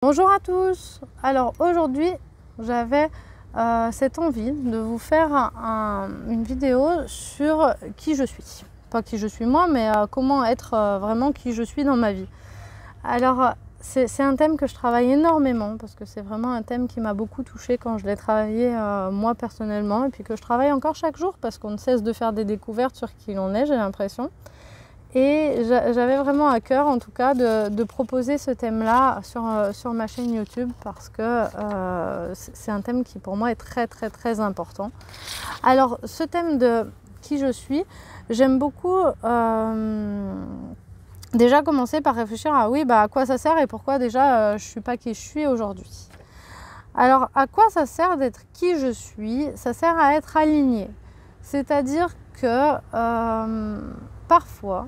Bonjour à tous. Alors aujourd'hui j'avais cette envie de vous faire une vidéo sur qui je suis. Pas qui je suis moi, mais comment être vraiment qui je suis dans ma vie. Alors c'est un thème que je travaille énormément parce que c'est vraiment un thème qui m'a beaucoup touchée quand je l'ai travaillé moi personnellement, et puis que je travaille encore chaque jour parce qu'on ne cesse de faire des découvertes sur qui l'on est, j'ai l'impression. Et j'avais vraiment à cœur, en tout cas, de proposer ce thème-là sur ma chaîne YouTube parce que c'est un thème qui, pour moi, est très important. Alors, ce thème de qui je suis, j'aime beaucoup déjà commencer par réfléchir à à quoi ça sert et pourquoi déjà je ne suis pas qui je suis aujourd'hui. Alors, à quoi ça sert d'être qui je suis? Ça sert à être aligné. C'est-à-dire que parfois,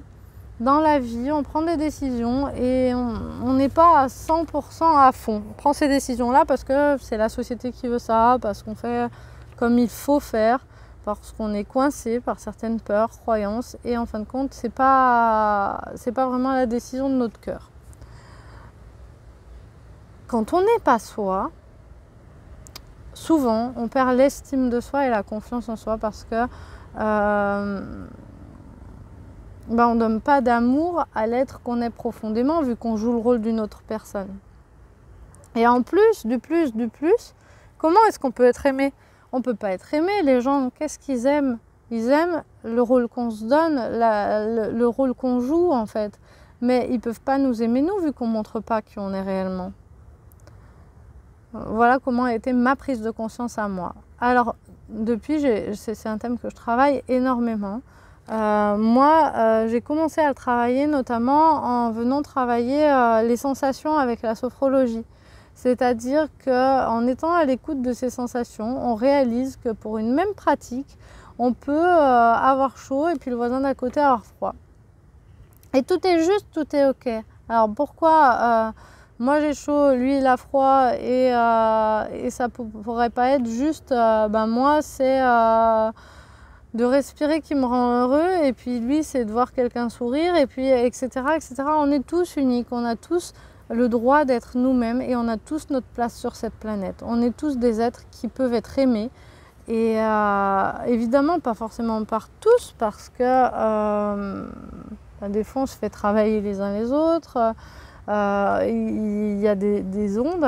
dans la vie, on prend des décisions et on n'est pas à 100% à fond. On prend ces décisions-là parce que c'est la société qui veut ça, parce qu'on fait comme il faut faire, parce qu'on est coincé par certaines peurs, croyances, et en fin de compte, c'est pas vraiment la décision de notre cœur. Quand on n'est pas soi, souvent, on perd l'estime de soi et la confiance en soi parce que on ne donne pas d'amour à l'être qu'on est profondément, vu qu'on joue le rôle d'une autre personne. Et en plus, du plus, comment est-ce qu'on peut être aimé? On ne peut pas être aimé. Les gens, qu'est-ce qu'ils aiment? Ils aiment le rôle qu'on se donne, le rôle qu'on joue en fait. Mais ils ne peuvent pas nous aimer nous, vu qu'on ne montre pas qui on est réellement. Voilà comment a été ma prise de conscience à moi. Alors, depuis, c'est un thème que je travaille énormément. J'ai commencé à le travailler notamment en venant travailler les sensations avec la sophrologie. C'est-à-dire qu'en étant à l'écoute de ces sensations, on réalise que pour une même pratique, on peut avoir chaud et puis le voisin d'à côté avoir froid. Et tout est juste, tout est ok. Alors pourquoi moi j'ai chaud, lui il a froid et ça pourrait pas être juste, moi c'est de respirer qui me rend heureux, et puis lui c'est de voir quelqu'un sourire, et puis etc. On est tous uniques, on a tous le droit d'être nous-mêmes et on a tous notre place sur cette planète. On est tous des êtres qui peuvent être aimés, et évidemment pas forcément par tous, parce que des fois on se fait travailler les uns les autres. Il y a des ondes,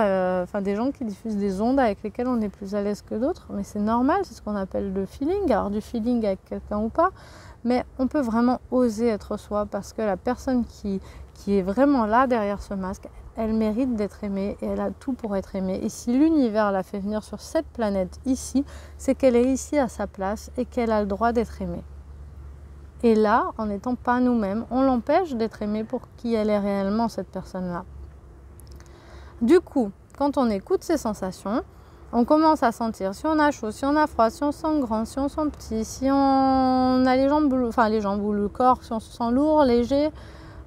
des gens qui diffusent des ondes avec lesquelles on est plus à l'aise que d'autres, mais c'est normal, c'est ce qu'on appelle le feeling, avoir du feeling avec quelqu'un ou pas, mais on peut vraiment oser être soi, parce que la personne qui est vraiment là derrière ce masque, elle mérite d'être aimée et elle a tout pour être aimée. Et si l'univers l'a fait venir sur cette planète ici, c'est qu'elle est ici à sa place et qu'elle a le droit d'être aimée. Et là, en n'étant pas nous-mêmes, on l'empêche d'être aimée pour qui elle est réellement, cette personne-là. Du coup, quand on écoute ces sensations, on commence à sentir si on a chaud, si on a froid, si on se sent grand, si on se sent petit, si on a les jambes ou le corps, si on se sent lourd, léger,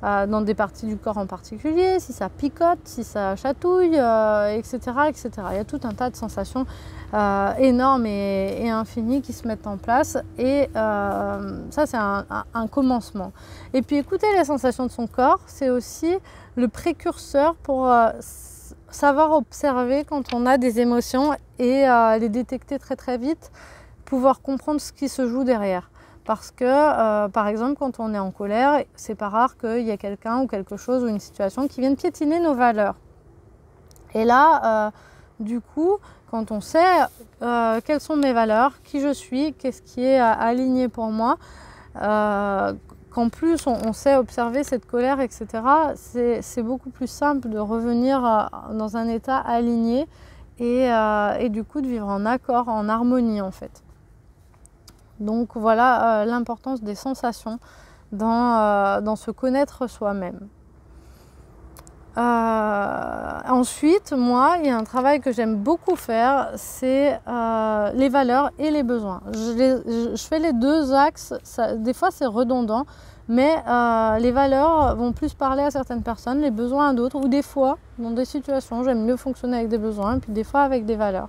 dans des parties du corps en particulier, si ça picote, si ça chatouille, etc. Il y a tout un tas de sensations énormes et infinies qui se mettent en place, et ça c'est un commencement. Et puis écouter les sensations de son corps, c'est aussi le précurseur pour savoir observer quand on a des émotions et les détecter très vite, pouvoir comprendre ce qui se joue derrière. Parce que, par exemple, quand on est en colère, c'est pas rare qu'il y ait quelqu'un ou quelque chose ou une situation qui vienne piétiner nos valeurs. Et là, du coup, quand on sait quelles sont mes valeurs, qui je suis, qu'est-ce qui est aligné pour moi, qu'en plus on sait observer cette colère, etc., c'est beaucoup plus simple de revenir dans un état aligné et du coup de vivre en accord, en harmonie en fait. Donc voilà l'importance des sensations dans se connaître soi-même. Ensuite, moi, il y a un travail que j'aime beaucoup faire, c'est les valeurs et les besoins. Je fais les deux axes, des fois c'est redondant, mais les valeurs vont plus parler à certaines personnes, les besoins à d'autres, ou des fois, dans des situations, j'aime mieux fonctionner avec des besoins, puis des fois avec des valeurs.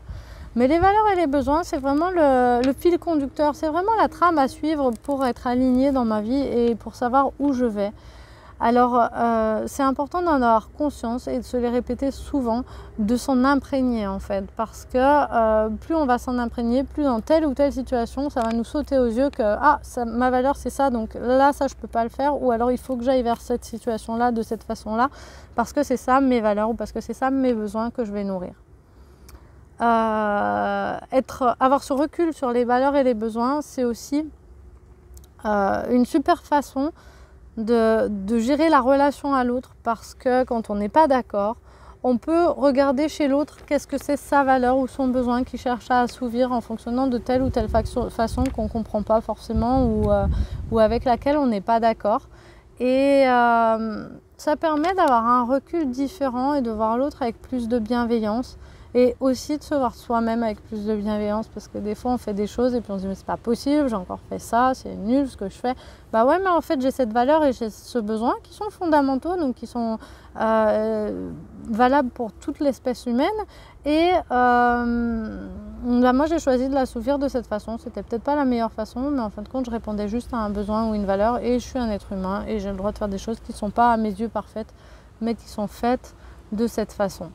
Mais les valeurs et les besoins, c'est vraiment le fil conducteur, c'est vraiment la trame à suivre pour être aligné dans ma vie et pour savoir où je vais. Alors, c'est important d'en avoir conscience et de se les répéter souvent, de s'en imprégner en fait, parce que plus on va s'en imprégner, plus dans telle ou telle situation, ça va nous sauter aux yeux que ah, ça, ma valeur c'est ça, donc là ça je peux pas le faire, ou alors il faut que j'aille vers cette situation-là de cette façon-là, parce que c'est ça mes valeurs ou parce que c'est ça mes besoins que je vais nourrir. Avoir ce recul sur les valeurs et les besoins, c'est aussi une super façon de gérer la relation à l'autre, parce que quand on n'est pas d'accord, on peut regarder chez l'autre qu'est-ce que c'est sa valeur ou son besoin qui cherche à assouvir en fonctionnant de telle ou telle façon qu'on ne comprend pas forcément ou avec laquelle on n'est pas d'accord. Et ça permet d'avoir un recul différent et de voir l'autre avec plus de bienveillance. Et aussi de se voir soi-même avec plus de bienveillance, parce que des fois on fait des choses et puis on se dit mais c'est pas possible, j'ai encore fait ça, c'est nul ce que je fais. Bah ouais, mais en fait j'ai cette valeur et j'ai ce besoin qui sont fondamentaux, donc qui sont valables pour toute l'espèce humaine. Et bah moi j'ai choisi de l'assouvir de cette façon. C'était peut-être pas la meilleure façon, mais en fin de compte je répondais juste à un besoin ou une valeur, et je suis un être humain et j'ai le droit de faire des choses qui ne sont pas à mes yeux parfaites, mais qui sont faites de cette façon.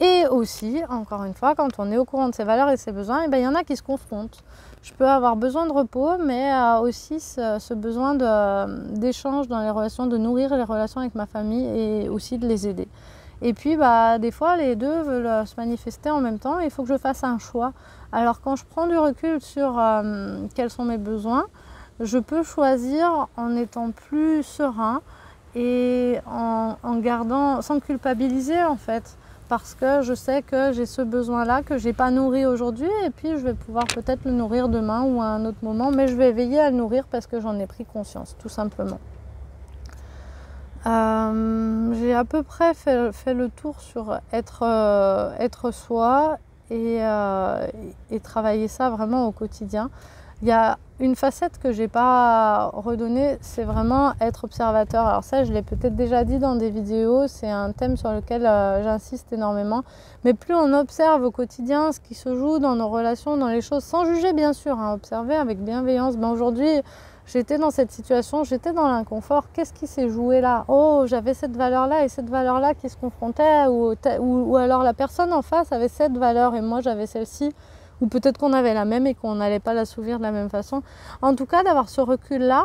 Et aussi, encore une fois, quand on est au courant de ses valeurs et ses besoins, il y en a qui se confrontent. Je peux avoir besoin de repos, mais aussi ce besoin d'échange dans les relations, de nourrir les relations avec ma famille et aussi de les aider. Et puis, des fois, les deux veulent se manifester en même temps et il faut que je fasse un choix. Alors, quand je prends du recul sur quels sont mes besoins, je peux choisir en étant plus serein et en gardant, sans culpabiliser en fait. Parce que je sais que j'ai ce besoin-là que je n'ai pas nourri aujourd'hui, et puis je vais pouvoir peut-être le nourrir demain ou à un autre moment, mais je vais veiller à le nourrir parce que j'en ai pris conscience, tout simplement. J'ai à peu près fait le tour sur être soi et travailler ça vraiment au quotidien. Il y a une facette que je n'ai pas redonnée, c'est vraiment être observateur. Alors ça, je l'ai peut-être déjà dit dans des vidéos, c'est un thème sur lequel j'insiste énormément. Mais plus on observe au quotidien ce qui se joue dans nos relations, dans les choses, sans juger bien sûr, hein, observer avec bienveillance. Aujourd'hui, j'étais dans cette situation, j'étais dans l'inconfort, qu'est-ce qui s'est joué là? Oh, j'avais cette valeur-là et cette valeur-là qui se confrontaient, ou alors la personne en face avait cette valeur et moi j'avais celle-ci. Ou peut-être qu'on avait la même et qu'on n'allait pas l'assouvir de la même façon. En tout cas, d'avoir ce recul-là,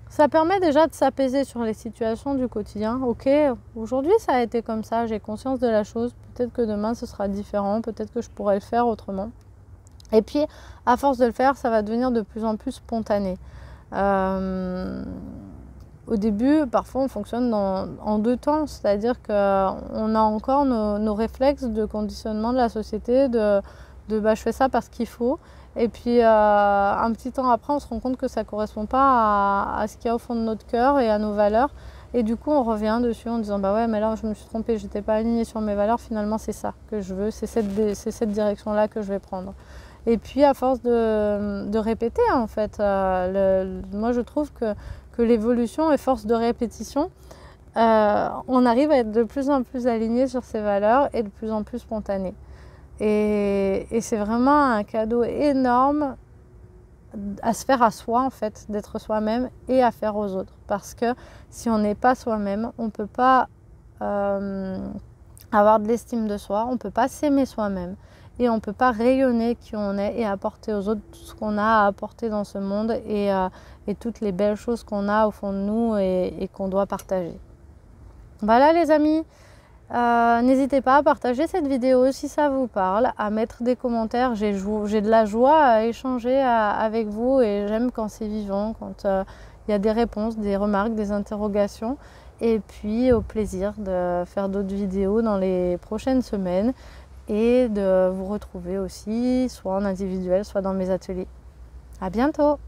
ça permet déjà de s'apaiser sur les situations du quotidien. Ok, aujourd'hui ça a été comme ça, j'ai conscience de la chose, peut-être que demain ce sera différent, peut-être que je pourrais le faire autrement. Et puis, à force de le faire, ça va devenir de plus en plus spontané. Au début, parfois on fonctionne en deux temps, c'est-à-dire qu'on a encore nos réflexes de conditionnement de la société, je fais ça parce qu'il faut, et puis un petit temps après on se rend compte que ça ne correspond pas à ce qu'il y a au fond de notre cœur et à nos valeurs, et du coup on revient dessus en disant bah ouais, mais là je me suis trompée, j'étais pas alignée sur mes valeurs, finalement c'est ça que je veux, c'est cette direction là que je vais prendre. Et puis à force de répéter en fait, moi je trouve que l'évolution est force de répétition. On arrive à être de plus en plus aligné sur ses valeurs et de plus en plus spontané. Et c'est vraiment un cadeau énorme à se faire à soi, en fait, d'être soi-même et à faire aux autres. Parce que si on n'est pas soi-même, on ne peut pas avoir de l'estime de soi, on ne peut pas s'aimer soi-même et on ne peut pas rayonner qui on est et apporter aux autres tout ce qu'on a à apporter dans ce monde et toutes les belles choses qu'on a au fond de nous et qu'on doit partager. Voilà les amis. N'hésitez pas à partager cette vidéo si ça vous parle, à mettre des commentaires. J'ai de la joie à échanger avec vous et j'aime quand c'est vivant, quand il y a des réponses, des remarques, des interrogations. Et puis au plaisir de faire d'autres vidéos dans les prochaines semaines et de vous retrouver aussi, soit en individuel, soit dans mes ateliers. À bientôt!